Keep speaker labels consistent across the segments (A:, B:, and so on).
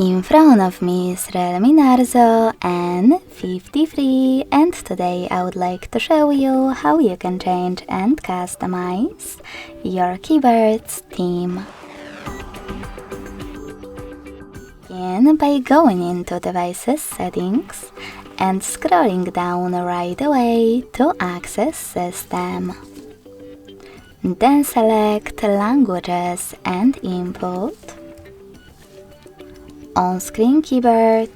A: In front of me is Realme Narzo N53, and today I would like to show you how you can change and customize your keyboard's theme. Begin by going into Devices Settings and scrolling down right away to access System. Then select Languages and Input, On-Screen Keyboard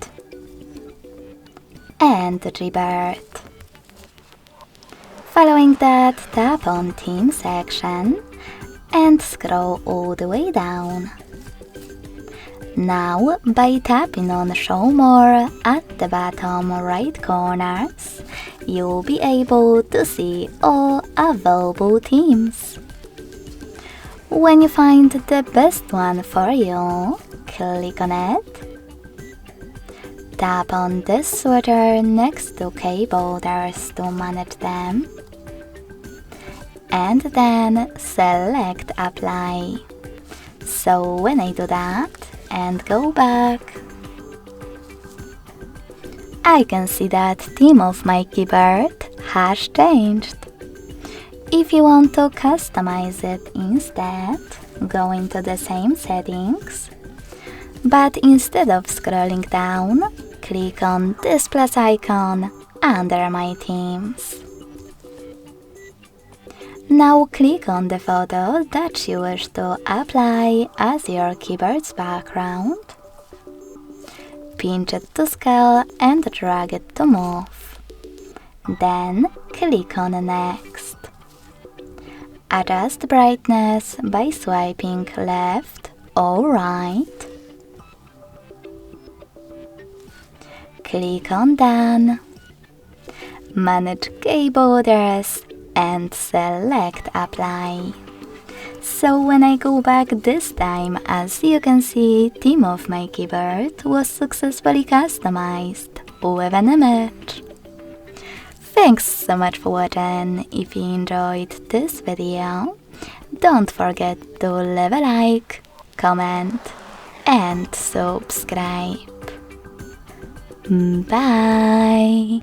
A: and Rebirth. Following that, tap on Theme section and scroll all the way down. Now, by tapping on Show More at the bottom right corners, you'll be able to see all available themes. When you find the best one for you, click on it. Tap on this switcher next to keyboarders to manage them. And then select Apply. So when I do that and go back, I can see that theme of my keyboard has changed. If you want to customize it instead, go into the same settings, but instead of scrolling down, click on this plus icon under My Themes. Now click on the photo that you wish to apply as your keyboard's background. Pinch it to scale and drag it to move. Then click on Next. Adjust brightness by swiping left or right. Click on Done. Manage keyboarders and select Apply. So when I go back this time, as you can see, theme of my keyboard was successfully customized with an image. Thanks so much for watching. If you enjoyed this video, don't forget to leave a like, comment and subscribe. Bye!